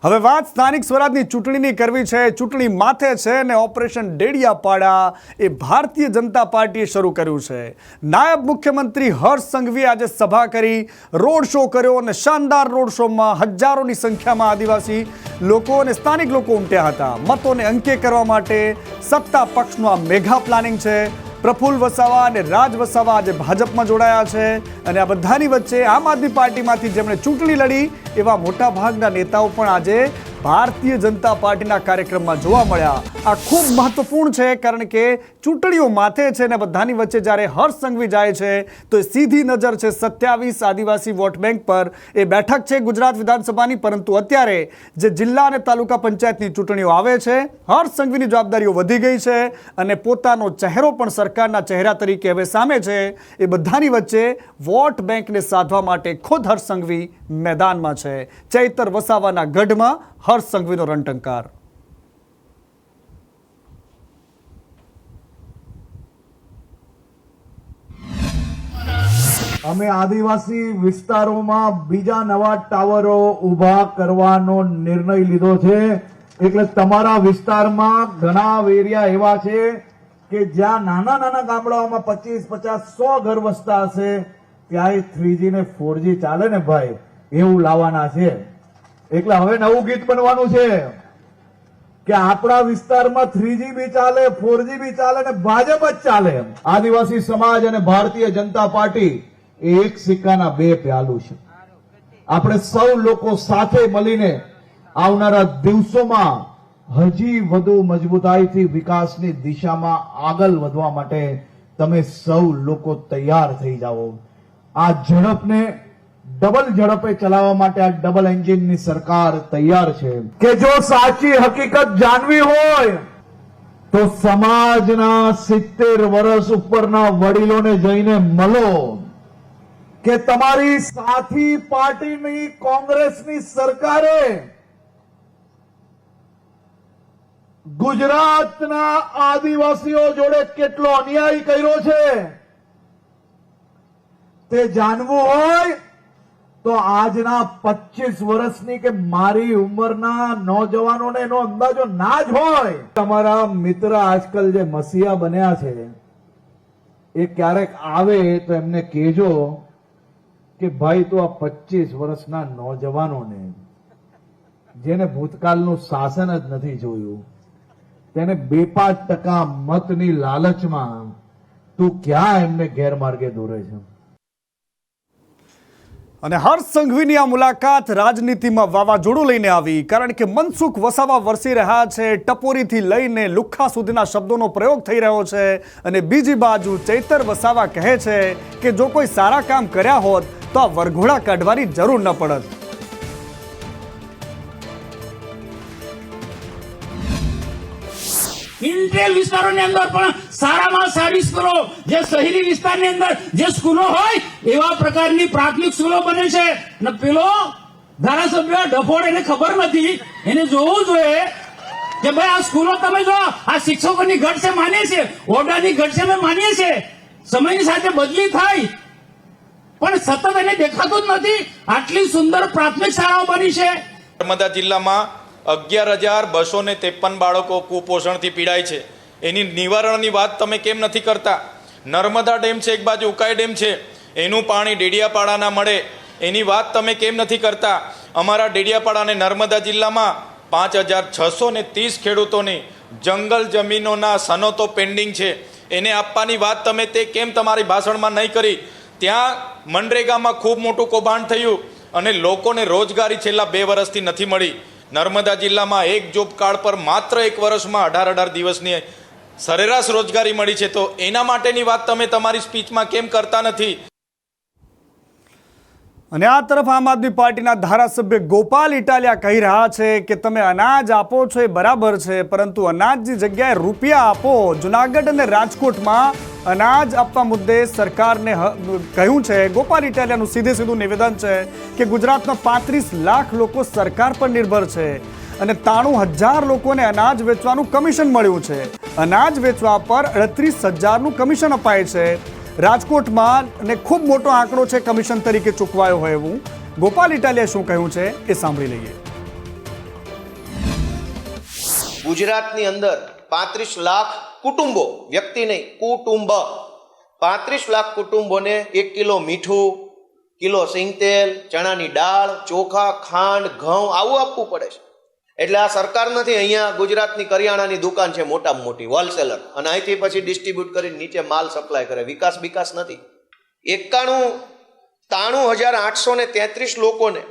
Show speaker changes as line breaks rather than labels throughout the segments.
હવે વાત સ્થાનિક સ્વરાજની ચૂંટણીની કરવી છે। ચૂંટણી માથે છે ને ઓપરેશન ડેડિયાપાડા એ ભારતીય જનતા પાર્ટીએ શરૂ કર્યું છે। નાયબ મુખ્યમંત્રી હર્ષ સંઘવીએ આજે સભા કરી, રોડ શો કર્યો અને શાનદાર રોડ શોમાં હજારોની સંખ્યામાં આદિવાસી લોકો અને સ્થાનિક લોકો ઉમટ્યા હતા। મતોને અંકે કરવા માટે સત્તા પક્ષનું આ મેગા પ્લાનિંગ છે। પ્રફુલ્લ વસાવા અને રાજ વસાવા આજે ભાજપમાં જોડાયા છે અને આ બધાની વચ્ચે આમ આદમી પાર્ટીમાંથી જેમણે ચૂંટણી લડી એવા મોટાભાગના નેતાઓ પણ આજે ભારતીય જનતા પાર્ટીના કાર્યક્રમમાં જોવા મળ્યા। આ ખૂબ મહત્વપૂર્ણ છે કારણ કે ચૂંટણીઓ માથે છે અને બધાની વચ્ચે જ્યારે હર્ષ સંઘવી જાય છે તો એ સીધી નજર છે 27 આદિવાસી વોટ બેંક પર। એ બેઠક છે ગુજરાત વિધાનસભાની, પરંતુ અત્યારે જે જિલ્લા અને તાલુકા પંચાયતની ચૂંટણીઓ આવે છે, હર્ષ સંઘવીની જવાબદારીઓ વધી ગઈ છે અને પોતાનો ચહેરો પણ સરકારના ચહેરા તરીકે હવે સામે છે। એ બધાની વચ્ચે વોટ બેંકને સાધવા માટે ખુદ હર્ષ સંઘવી મેદાનમાં છે। ચૈતર વસાવાના ગઢમાં હર્ષ સંઘવીનો રણટંકાર।
અમે આદિવાસી વિસ્તારોમાં બીજા નવા ટાવરો ઊભા કરવાનો નિર્ણય લીધો છે। એટલે તમારા વિસ્તારમાં ઘણા એરિયા એવા છે કે જ્યાં નાના નાના ગામડાઓમાં 25, 50, 100 ઘર વસતા હશે, ત્યાં 3G ને 4G ચાલે ને ભાઈ, એવું લાવવાના છે। એટલે હવે નવું ગીત બનવાનું છે કે આપણા વિસ્તારમાં 3G બી ચાલે, 4G બી ચાલે ને ભાજપ જ ચાલે। આદિવાસી સમાજ અને ભારતીય જનતા પાર્ટી એ એક સિક્કાના બે પહેલું છે। આપણે સૌ લોકો સાથે મળીને આવનારા દિવસોમાં હજી વધુ મજબૂતાઈથી વિકાસની દિશામાં આગળ વધવા માટે તમે સૌ લોકો તૈયાર થઈ જાઓ। આ ઝડપને ડબલ ઝડપે ચલાવવા માટે આ ડબલ એન્જિનની સરકાર તૈયાર છે કે જો સાચી હકીકત જાણવી હોય તો સમાજના 70 વર્ષ ઉપરના વડીલોને જઈને મળો કે તમારી સાથી પાર્ટીની કોંગ્રેસની સરકારે ગુજરાતના આદિવાસીઓ જોડે કેટલો અન્યાય કર્યો છે તે જાણવું હોય તો આજના 25 વર્ષની કે મારી ઉંમરના નોજવાનોને એનો અંદાજો ના જ હોય। તમારા મિત્ર આજકાલ જે મસીહા બન્યા છે એ ક્યારેક આવે તો એમને કહેજો કે ભાઈ તો આ 25 વર્ષના નોજવાનોને જેને ભૂતકાળનું શાસન જ નથી જોયું, તેને 2-5% મતની લાલચમાં તું ક્યાં એમને ગેરમાર્ગે દોરે છે।
અને હર્ષ સંઘવીની આ મુલાકાત રાજનીતિમાં વાવાઝોડું લઈને આવી કારણ કે મનસુખ વસાવા વરસી રહ્યા છે। ટપોરીથી લઈને લુખ્ખા સુધીના શબ્દોનો પ્રયોગ થઈ રહ્યો છે અને બીજી બાજુ ચૈતર વસાવા કહે છે કે જો કોઈ સારા કામ કર્યા હોત તો આ વરઘોડા કાઢવાની જરૂર ન પડત।
ઇન્ટેલ વિસ્તારોની અંદર પણ સારામાં સારી સ્કૂલો, જે શહેરી વિસ્તારની અંદર જે સ્કૂલો હોય એવા પ્રકારની પ્રાથમિક સ્કૂલો બને છે। અને પેલો ધારાસભ્ય ડફોડ એને ખબર નથી, એને જોવું જોઈએ કે ભાઈ આ સ્કૂલો તમે જો, આ શિક્ષકોની ઘટ છે માનીએ છીએ, ઓરડાની ઘટ છે અમે માનીએ છીએ, સમયની સાથે બદલી થાય પણ સતત એને દેખાતું જ નથી। આટલી સુંદર પ્રાથમિક શાળાઓ બની છે।
નર્મદા જિલ્લામાં 11,253 બાળકો કુપોષણથી પીડાય છે। એની નિવારણની વાત તમે કેમ નથી કરતા? નર્મદા ડેમ છે, એક બાજુ ઉકાઈ ડેમ છે, એનું પાણી ડેડિયાપાડા ના મળે એની વાત તમે કેમ નથી કરતા? અમારા ડેડિયાપાડા અને નર્મદા જિલ્લામાં 5,630 ખેડૂતોની જંગલ જમીનોના સનતો પેન્ડિંગ છે, એને આપવાની વાત તમે તે કેમ તમારી ભાષણમાં નહીં કરી? ત્યાં મનરેગામાં ખૂબ મોટું કૌભાંડ થયું અને લોકોને રોજગારી છેલ્લા 2 વર્ષથી નથી મળી। નર્મદા જિલ્લામાં એક જોબ કાર્ડ પર માત્ર 1 વર્ષમાં 18 દિવસની સરેરાશ રોજગારી મળી છે, તો એના માટેની વાત તમે તમારી સ્પીચમાં કેમ કરતા નથી?
અને આ તરફ આમ આદમી પાર્ટીના ધારાસભ્ય ગોપાલ ઇટાલિયા કહી રહ્યા છે કે તમે અનાજ આપો છો એ બરાબર છે, પરંતુ અનાજની જગ્યાએ રૂપિયા આપો। જુનાગઢ અને રાજકોટમાં અનાજ આપવા મુદ્દે સરકારને કહ્યું છે। ગોપાલ ઇટાલિયાનું સીધું નિવેદન છે કે ગુજરાતમાં 35 લાખ લોકો સરકાર પર નિર્ભર છે અને 93,000 લોકોને અનાજ વેચવાનું કમિશન મળ્યું છે। અનાજ વેચવા પર 38,000નું કમિશન અપાય છે। રાજકોટમાં અને ખૂબ મોટો આંકડો છે કમિશન તરીકે ચૂકવાયો હોય એવું। ગોપાલ ઇટાલિયાએ શું કહ્યું છે એ સાંભળી લઈએ।
ગુજરાતની અંદર 35 લાખ કુટુંબો, વ્યક્તિ નહીં, કુટુંબ, 35 લાખ કુટુંબોને 1 કિલો મીઠું, કિલો સિંગતેલ, ચણાની દાળ, ચોખા, ખાંડ, ઘઉં આવું આપવું પડે છે. એટલે આ સરકાર નથી, અહીંયા ગુજરાતની કરિયાણાની દુકાન છે મોટામાં મોટી, હોલસેલર, અને અહીંથી પછી ડિસ્ટ્રીબ્યુટ કરીને નીચે માલ સપ્લાય કરે. વિકાસ નથી. 93,833 લોકોને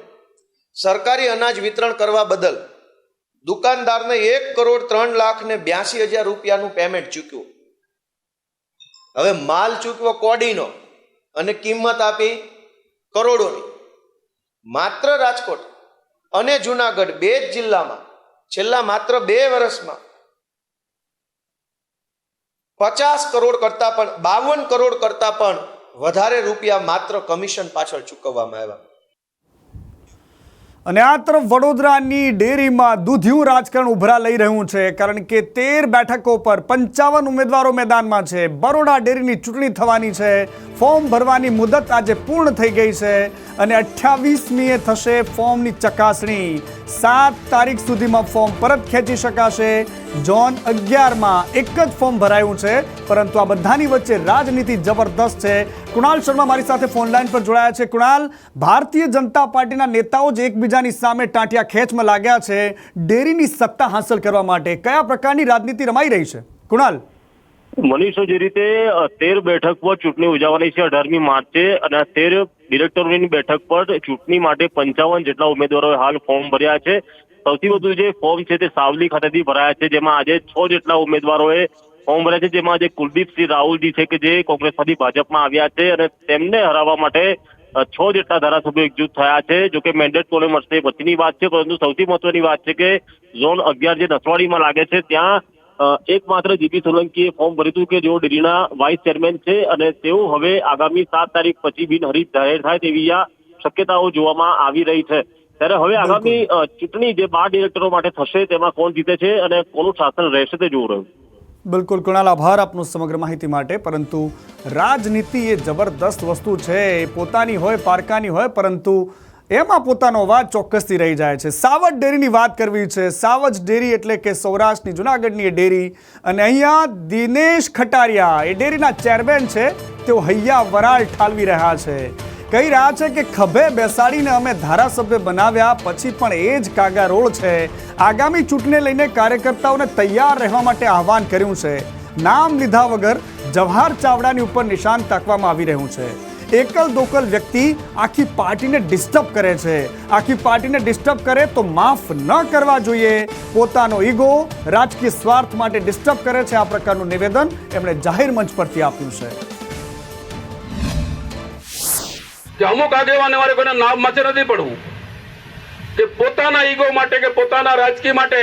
સરકારી અનાજ વિતરણ કરવા બદલ દુકાનદારને 1,03,82,000 રૂપિયાનું પેમેન્ટ ચૂક્યું. હવે માલ ચૂકવો કોડીનો અને કિંમત આપી કરોડોની. માત્ર રાજકોટ અને જુનાગઢ 2 જ જિલ્લામાં છેલ્લા માત્ર 2 વર્ષમાં 50 કરોડ કરતા પણ 52 કરોડ કરતા પણ વધારે રૂપિયા માત્ર કમિશન પાછળ ચૂકવવામાં આવ્યા.
અને આ તરફ વડોદરાની ડેરીમાં દૂધિયું રાજકારણ ઉભરા લઈ રહ્યું છે, કારણ કે 13 બેઠકો પર 55 ઉમેદવારો મેદાનમાં છે. બરોડા ડેરીની ચૂંટણી થવાની છે. ફોર્મ ભરવાની મુદત આજે પૂર્ણ થઈ ગઈ છે અને 28મીએ થશે ફોર્મની ચકાસણી. 7 તારીખ સુધીમાં ફોર્મ પરત ખેંચી શકાશે. ઝોન 11માં એક જ ફોર્મ ભરાયું છે, પરંતુ આ બધાની વચ્ચે રાજનીતિ જબરદસ્ત છે. કુણાલ શર્મા મારી સાથે ફોન લાઈન પર જોડાયા છે. કુણાલ, ભારતીય જનતા પાર્ટીના નેતાઓ જ એકબીજાની સામે ટાંટિયા ખેંચમાં લાગ્યા છે ડેરીની સત્તા હાંસલ કરવા માટે. કયા પ્રકારની રાજનીતિ રમાઈ રહી છે? કુણાલ,
મનીષો, જે રીતે 13 બેઠક પર ચૂંટણી યોજાવાની છે 18મી માર્ચે, અને 13 ડિરેક્ટરોની બેઠક પર ચૂંટણી માટે 55 જેટલા ઉમેદવારોએ હાલ ફોર્મ ભર્યા છે. સૌથી વધુ જે ફોર્મ છે તે સાવલી ખાતેથી ભરાયા છે, જેમાં આજે 6 જેટલા ઉમેદવારોએ ફોર્મ ભર્યા છે. જેમાં આજે કુલદીપસિંહ રાહુલજી છે કે જે કોંગ્રેસમાંથી ભાજપમાં આવ્યા છે, અને તેમને હરાવવા માટે 6 જેટલા ધારાસભ્યો એકજૂથ થયા છે. જોકે મેન્ડેટ કોને મળશે એ પછીની વાત છે, પરંતુ સૌથી મહત્વની વાત છે કે ઝોન 11 જે નસવાડીમાં લાગે છે ત્યાં એકમાત્ર જીપી સોલંકીએ ફોર્મ ભર્યું હતું કે જેઓ ડેરીના વાઇસ ચેરમેન છે, અને તેઓ હવે આગામી 7 તારીખ પછી બિનહરીફ જાહેર થાય તેવી આ શક્યતાઓ જોવામાં આવી રહી છે. ત્યારે હવે આગામી ચૂંટણી જે 12 ડિરેક્ટરો માટે થશે તેમાં કોણ જીતે છે અને કોનું શાસન રહેશે તે જોવું રહ્યું.
બિલકુલ કુણાલ, આભાર આપનું સમગ્ર માહિતી માટે. પરંતુ રાજનીતિ એ જબરદસ્ત વસ્તુ છે, પોતાની હોય પારકાની હોય, પરંતુ એમાં પોતાનો અવાજ ચોક્કસથી રહી જાય છે. સાવજ ડેરીની વાત કરવી છે. સાવજ ડેરી એટલે કે સૌરાષ્ટ્રની જુનાગઢની એ ડેરી, અને અહીંયા દિનેશ ખટારિયા એ ડેરીના ચેરમેન છે. તેઓ હૈયા વરાળ ઠાલવી રહ્યા છે. કહી રહ્યા છે કે ખભે બેસાડીને અમે ધારાસભ્ય બનાવ્યા, પછી પણ એ જ કાગા રોળ છે. આગામી ચૂંટણીને લઈને કાર્યકર્તાઓને તૈયાર રહેવા માટે આહવાન કર્યું છે. નામ લીધા વગર જવાહર ચાવડાની ઉપર નિશાન તાકવામાં આવી રહ્યું છે. એકલ દોકલ વ્યક્તિ આખી પાર્ટીને ડિસ્ટર્બ કરે છે. આખી પાર્ટીને ડિસ્ટર્બ કરે તો માફ ન કરવા જોઈએ. પોતાનો ઈગો રાજકીય સ્વાર્થ માટે ડિસ્ટર્બ કરે છે. આ પ્રકારનું નિવેદન એમણે જાહેર મંચ પરથી આપ્યું છે.
કે અમુક આગેવાને મારે કોઈના નામ માથે નથી પડવું, કે પોતાના ઈગો માટે કે પોતાના રાજકીય માટે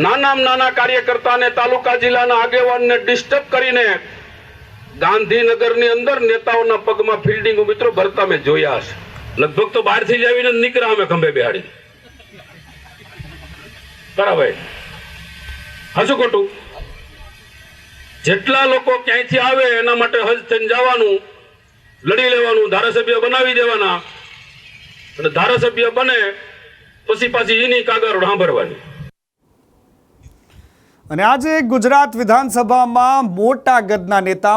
નાના કાર્યકર્તાને, તાલુકા જિલ્લાના આગેવાનને ડિસ્ટર્બ કરીને ગાંધીનગરની અંદર નેતાઓના પગમાં ફિલ્ડિંગ મિત્રો ભરતા મેં જોયા છે. લગભગ તો બહારથી જ આવીને નીકળ્યા અમે ખંભે બેહાડી. બરાબર, હજુ ખોટું? જેટલા લોકો ક્યાંયથી આવે એના માટે હજ થઈને જવાનું, લડી લેવાનું, ધારાસભ્ય બનાવી દેવાના, અને ધારાસભ્ય બને પછી પાછી એની કાગળ સાંભળવાની.
અને આજે ગુજરાત વિધાનસભામાં મોટા કદના નેતા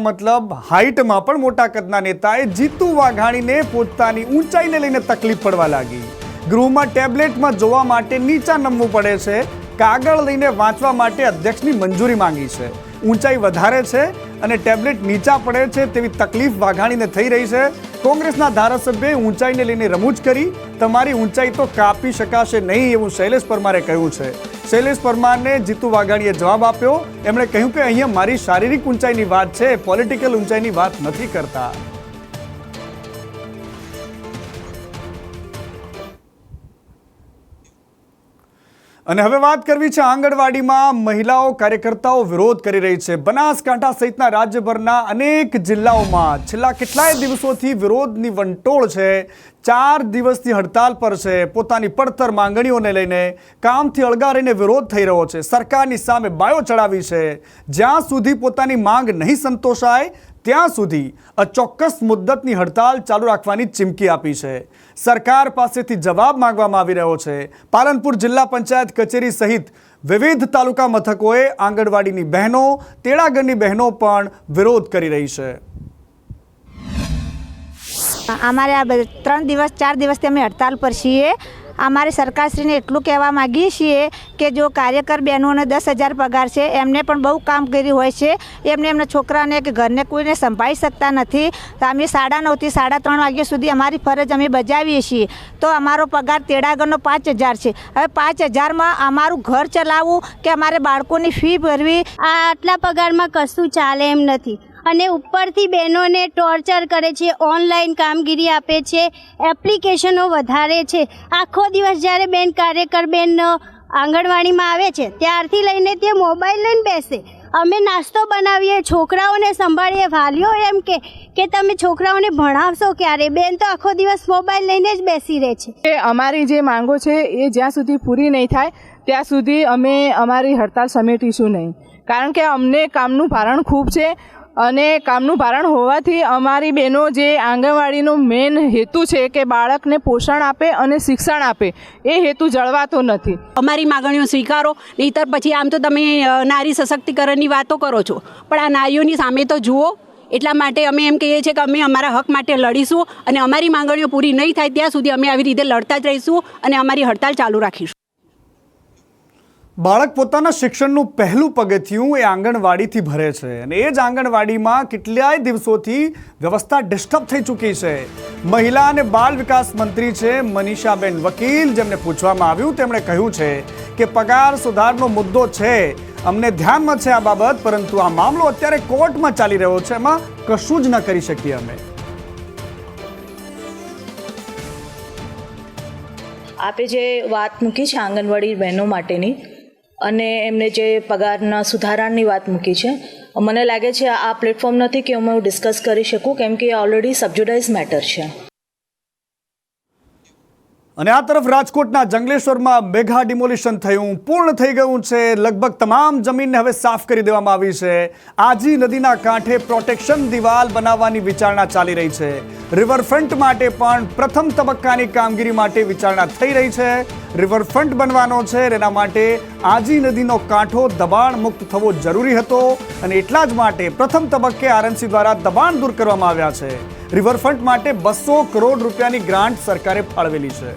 મતલબ હાઇટમાં પણ મોટા કદના નેતાએ જીતુ વાઘાણીને પોતાની ઊંચાઈને લઈને તકલીફ પડવા લાગી. ગૃહમાં ટેબ્લેટમાં જોવા માટે નીચા નમવું પડે છે. કાગળ લઈને વાંચવા માટે અધ્યક્ષની મંજૂરી માંગી છે. ઊંચાઈ વધારે છે અને ટેબ્લેટ નીચા પડે છે તેવી તકલીફ વાઘાણીને થઈ રહી છે. કોંગ્રેસના ધારાસભ્યએ ઊંચાઈને લઈને રમૂજ કરી. તમારી ઊંચાઈ તો કાપી શકાશે નહીં એવું શૈલેષ પરમારે કહ્યું છે. શૈલેષ પરમારને જીતુ વાઘાણીએ જવાબ આપ્યો. એમણે કહ્યું કે અહીંયા મારી શારીરિક ઊંચાઈની વાત છે, પોલિટિકલ ઊંચાઈની વાત નથી કરતા. અને હવે વાત કરવી છે આંગણવાડીમાં મહિલાઓ કાર્યકર્તાઓ વિરોધ કરી રહી છે. બનાસકાંઠા સહિતના રાજ્યભરના અનેક જિલ્લાઓમાં છેલ્લા કેટલાય દિવસોથી વિરોધની વંટોળ છે. 4 દિવસથી હડતાલ પર છે, પોતાની પડતર માંગણીઓને લઈને કામથી અળગારીને વિરોધ થઈ રહ્યો છે, સરકારની સામે બાયો ચડાવી છે। જ્યાં સુધી પોતાની માંગ નહીં સંતોષાય ત્યાં સુધી અચોક્કસ મુદ્દતની હડતાલ ચાલુ રાખવાની ચીમકી આપી છે। સરકાર પાસેથી જવાબ માંગવામાં આવી રહ્યો છે। પાલનપુર જિલ્લા પંચાયત કચેરી સહિત વિવિધ તાલુકા મથકોએ આંગણવાડીની બહેનો, તેડાગરની બહેનો પણ વિરોધ કરી રહી છે।
અમારે આ 3 દિવસ 4 દિવસથી અમે હડતાલ પર છીએ। અમારે સરકારશ્રીને એટલું કહેવા માગીએ છીએ કે જો કાર્યકર બહેનોને 10,000 પગાર છે, એમને પણ બહુ કામ કર્યું હોય છે, એમને એમના છોકરાને કે ઘરને કોઈને સંભાળી શકતા નથી। અમે 9:30 થી 3:30 વાગ્યા સુધી અમારી ફરજ અમે બજાવીએ છીએ, તો અમારો પગાર તેડાગરનો 5,000 છે। હવે 5,000માં અમારું ઘર ચલાવવું કે અમારે બાળકોની ફી ભરવી,
આ આટલા પગારમાં કશું ચાલે એમ નથી। અને ઉપરથી બહેનોને ટોર્ચર કરે છે, ઓનલાઈન કામગીરી આપે છે, એપ્લિકેશનો વધારે છે। આખો દિવસ જ્યારે બેન કાર્યકર બેન આંગણવાડીમાં આવે છે ત્યારથી લઈને તે મોબાઈલ લઈને બેસે। અમે નાસ્તો બનાવીએ, છોકરાઓને સંભાળીએ, વાલીઓ એમ કે તમે છોકરાઓને ભણાવશો ક્યારે? બેન તો આખો દિવસ મોબાઈલ લઈને જ બેસી રહે છે।
અમારી જે માંગો છે એ જ્યાં સુધી પૂરી નહીં થાય ત્યાં સુધી અમે અમારી હડતાલ સમેટીશું નહીં, કારણ કે અમને કામનું ભારણ ખૂબ છે અને કામનું ભારણ હોવાથી અમારી બહેનો જે આંગણવાડીનો મેઇન હેતુ છે કે બાળકને પોષણ આપે અને શિક્ષણ આપે, એ હેતુ જળવાતો નથી।
અમારી માગણીઓ સ્વીકારો, નહીંતર પછી આમ તો તમે નારી સશક્તિકરણની વાતો કરો છો, પણ આ નારીઓની સામે તો જુઓ। એટલા માટે અમે એમ કહીએ છીએ કે અમે અમારા હક માટે લડીશું અને અમારી માંગણીઓ પૂરી નહીં થાય ત્યાં સુધી અમે આવી રીતે લડતા જ રહીશું અને અમારી હડતાલ ચાલુ રાખીશું।
બાળક પોતાના શિક્ષણનું પહેલું પગથિયું એ આંગણવાડીથી ભરે છે અને એ જ આંગણવાડીમાં કેટલાય દિવસોથી વ્યવસ્થા ડિસ્ટર્બ થઈ ચૂકી છે। મહિલા અને બાળ વિકાસ મંત્રી છે મનીષાબેન વકીલ, જેમને પૂછવામાં આવ્યું તેમણે કહ્યું છે કે પગાર સુધારનો મુદ્દો છે, અમને ધ્યાનમાં છે આ બાબત, પરંતુ આ મામલો અત્યારે કોર્ટમાં ચાલી રહ્યો છે, એમાં કશું જ ન કરી શકીએ અમે।
આપે જે વાત મૂકી છે આંગણવાડી બહેનો માટેની અને એમને જે પગારના સુધારાની વાત મૂકી છે, મને લાગે છે આ પ્લેટફોર્મ નથી કે હું ડિસ્કસ કરી શકું, કેમ કે ઓલરેડી સબજુડાઇઝ મેટર છે।
અને આ તરફ રાજકોટના જંગલેશ્વરમાં મેગા ડિમોલિશન થયું, પૂર્ણ થઈ ગયું છે। લગભગ તમામ જમીનને હવે સાફ કરી દેવામાં આવી છે। આજી નદીના કાંઠે પ્રોટેક્શન દિવાલ બનાવવાની વિચારણા ચાલી રહી છે। રિવરફ્રન્ટ માટે પણ પ્રથમ તબક્કાની કામગીરી માટે વિચારણા થઈ રહી છે। રિવરફ્રન્ટ બનવાનો છે, એના માટે આજી નદીનો કાંઠો દબાણ મુક્ત થવો જરૂરી હતો અને એટલા જ માટે પ્રથમ તબક્કે આરએમસી દ્વારા દબાણ દૂર કરવામાં આવ્યા છે। રિવરફ્રન્ટ માટે 200 કરોડ રૂપિયાની ગ્રાન્ટ સરકારે ફાળવેલી છે।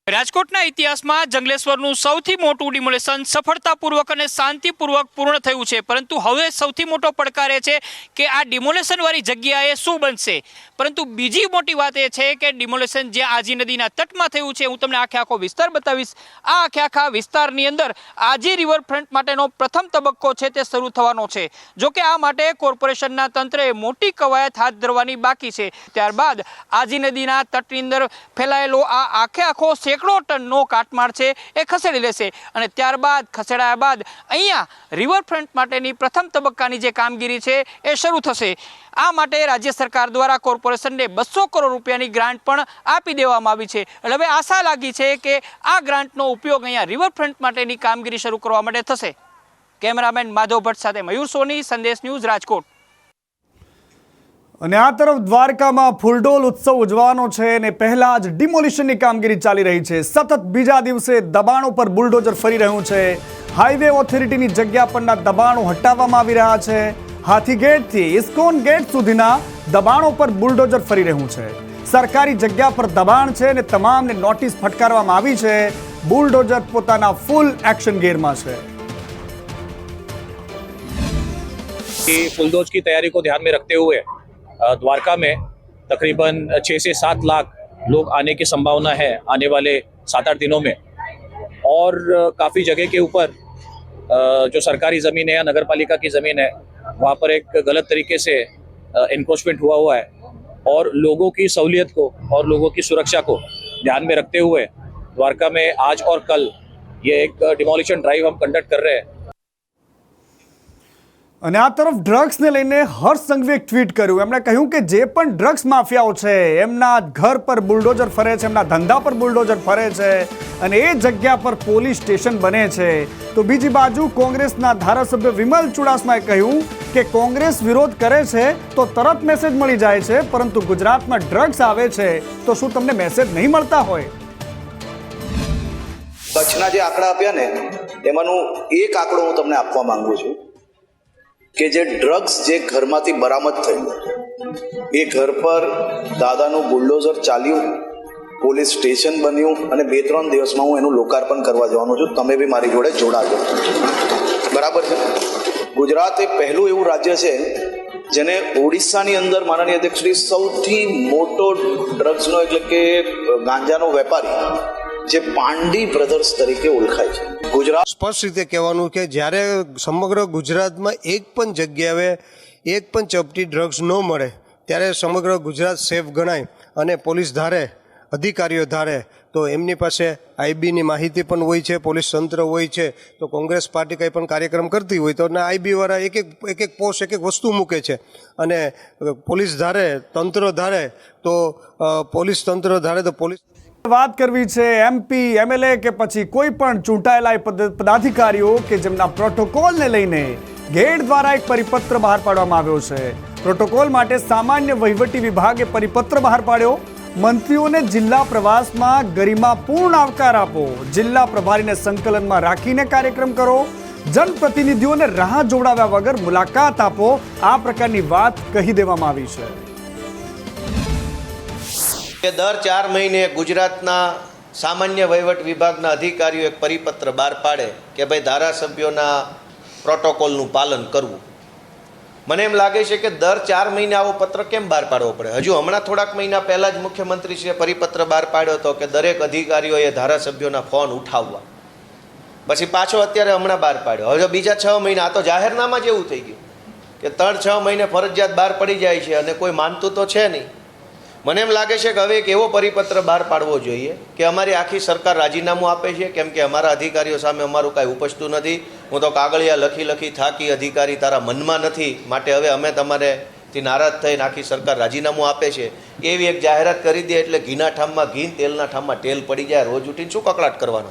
રાજકોટના ઇતિહાસમાં જંગલેશ્વરનું સૌથી મોટું ડિમોલેશન સફળતાપૂર્વક અને શાંતિપૂર્વક પૂર્ણ થયું છે, પરંતુ હવે સૌથી મોટો પડકાર એ છે કે આ ડિમોલેશનવાળી જગ્યાએ શું બનશે। પરંતુ બીજી મોટી વાત એ છે કે ડિમોલેશન જ્યાં આજી નદીના તટમાં થયું છે, હું તમને આખો વિસ્તાર બતાવીશ। આ આખા વિસ્તારની અંદર આજી રિવરફ્રન્ટ માટેનો પ્રથમ તબક્કો છે તે શરૂ થવાનો છે। જો કે આ માટે કોર્પોરેશનના તંત્રએ મોટી કવાયત હાથ ધરવાની બાકી છે। ત્યારબાદ આજી નદીના તટની અંદર ફેલાયેલો આ આખો સેંકડો ટનનો કાટમાળ છે એ ખસેડી લેશે અને ત્યારબાદ ખસેડાયા બાદ અહીંયા રિવરફ્રન્ટ માટેની પ્રથમ તબક્કાની જે કામગીરી છે એ શરૂ થશે। આ માટે રાજ્ય સરકાર દ્વારા કોર્પોરેશનને 200 કરોડ રૂપિયાની ગ્રાન્ટ પણ આપી દેવામાં આવી છે। એટલે હવે આશા લાગી છે કે આ ગ્રાન્ટનો ઉપયોગ અહીંયા રિવરફ્રન્ટ માટેની કામગીરી શરૂ કરવા માટે થશે। કેમેરામેન માધવ ભટ્ટ સાથે મયુર સોની, સંદેશ ન્યૂઝ, રાજકોટ।
અને આ તરફ દ્વારકામાં ફૂલડોલ ઉત્સવ ઉજવવાનો છે અને પહેલા જ ડિમોલિશનની કામગીરી ચાલી રહી છે। સતત બીજા દિવસે દબાણો પર બુલડોઝર ફરી રહ્યું છે। હાઈવે ઓથોરિટીની જગ્યા પરના દબાણો હટાવવામાં આવી રહ્યા છે। હાથીગેટથી ઇસ્કોન ગેટ સુધીના દબાણો પર બુલડોઝર ફરી રહ્યું છે। સરકારી જગ્યા પર દબાણ છે અને તમામને નોટિસ ફટકારવામાં આવી છે। બુલડોઝર પોતાના ફૂલ એક્શન ગેરમાં છે।
फुलदोज की तैयारी को ध्यान में रखते हुए द्वारका में तकरीबन 6 से 7 लाख लोग आने की संभावना है आने वाले 7-8 दिनों में। और काफ़ी जगह के ऊपर जो सरकारी ज़मीन है या नगर पालिका की ज़मीन है वहाँ पर एक गलत तरीके से एनक्रोचमेंट हुआ है और लोगों की सहूलियत को और लोगों की सुरक्षा को ध्यान में रखते हुए द्वारका में आज और कल ये एक डिमोलिशन ड्राइव हम कंडक्ट कर रहे हैं।
અને આ તરફ ડ્રગ્સને લઈને હર્ષ સંઘવીએ એક ટ્વીટ કર્યું. એમણે કહ્યું કે જે પણ ડ્રગ્સ માફિયાઓ છે એમના ઘર પર બુલડોઝર ફરે છે, એમના ધંધા પર બુલડોઝર ફરે છે અને એ જગ્યા પર પોલીસ સ્ટેશન બને છે. તો બીજી બાજુ કોંગ્રેસના ધારાસભ્ય વિમલ ચુડાસમાએ કહ્યું કે કોંગ્રેસ વિરોધ કરે છે તો તરત મેસેજ મળી જાય છે, પરંતુ ગુજરાતમાં ડ્રગ્સ આવે છે તો શું તમને મેસેજ નહીં મળતા હોય?
કચ્છના જે આંકડા આપ્યા ને એમાંનું એક આંકડો હું તમને આપવા માંગુ છું કે જે ડ્રગ્સ જે ઘરમાંથી બરામદ થયું એ ઘર પર દાદાનું બુલડોઝર ચાલ્યું, પોલીસ સ્ટેશન બન્યું અને 2-3 દિવસમાં હું એનું લોકાર્પણ કરવા જવાનો છું. તમે બી મારી જોડે જોડાજો. બરાબર છે. ગુજરાત એ પહેલું એવું રાજ્ય છે જેને ઓડિશાની અંદર માનનીય અધ્યક્ષશ્રી સૌથી મોટો ડ્રગ્સનો એટલે કે ગાંજાનો વેપારી જે પાંડી બ્રધર્સ તરીકે ઓળખાય છે. ગુજરાત
સ્પષ્ટ રીતે કહેવાનું કે જ્યારે સમગ્ર ગુજરાતમાં એક પણ જગ્યાએ એક પણ ચપટી ડ્રગ્સ ન મળે ત્યારે સમગ્ર ગુજરાત સેફ ગણાય અને પોલીસ ધારે, અધિકારીઓ ધારે તો એમની પાસે આઈબીની માહિતી પણ હોય છે, પોલીસ તંત્ર હોય છે. તો કોંગ્રેસ પાર્ટી કંઈ પણ કાર્યક્રમ કરતી હોય તો આઈબીવાળા એક એક પોસ્ટ એક વસ્તુ મૂકે છે અને પોલીસ ધારે, તંત્ર ધારે તો પોલીસ તંત્ર ધારે તો પોલીસ.
વાત કરવી છે એમપી, એમએલએ કે પછી કોઈ પણ ચૂંટાયેલા પદાધિકારીઓ કે જેમના પ્રોટોકોલને લઈને ગેટ દ્વારા એક પરિપત્ર બહાર પાડવામાં આવ્યો છે. પ્રોટોકોલ માટે સામાન્ય વહીવટી વિભાગે પરિપત્ર બહાર પાડ્યો. મંત્રીઓને જિલ્લા પ્રવાસમાં ગરિમાપૂર્ણ આવકાર આપો, જિલ્લા પ્રભારીને સંકલનમાં રાખીને કાર્યક્રમ કરો, જનપ્રતિનિધિઓને રાહ જોડાવ્યા વગર મુલાકાત આપો, આ પ્રકારની વાત કહી દેવામાં આવી છે.
કે દર 4 મહિને ગુજરાતના સામાન્ય વહીવટ વિભાગના અધિકારીઓ એક પરિપત્ર બહાર પાડે કે ભાઈ ધારાસભ્યોના પ્રોટોકોલનું પાલન કરવું. મને એમ લાગે છે કે દર 4 મહિને આવો પત્ર કેમ બહાર પાડવો પડે? હજુ હમણાં થોડાક મહિના પહેલાં જ મુખ્યમંત્રીશ્રીએ પરિપત્ર બહાર પાડ્યો હતો કે દરેક અધિકારીઓએ ધારાસભ્યોના ફોન ઉઠાવવા. પછી પાછો અત્યારે હમણાં બહાર પાડ્યો. હવે બીજા 6 મહિના, આ તો જાહેરનામા જેવું થઈ ગયું કે 3-6 મહિને ફરજિયાત બહાર પડી જાય છે અને કોઈ માનતું તો છે નહીં. મને એમ લાગે છે કે હવે એક એવો પરિપત્ર બહાર પાડવો જોઈએ કે અમારી આખી સરકાર રાજીનામું આપે છે કેમ કે અમારા અધિકારીઓ સામે અમારું કાંઈ ઉપજતું નથી. હું તો કાગળિયા લખી થાકી, અધિકારી તારા મનમાં નથી, માટે હવે અમે તમારેથી નારાજ થઈને આખી સરકાર રાજીનામું આપે છે એવી એક જાહેરાત કરી દે એટલે ઘીના ઠામમાં ઘી, તેલના ઠામમાં તેલ પડી જાય. રોજ ઉઠીને શું કકળાટ કરવાનો?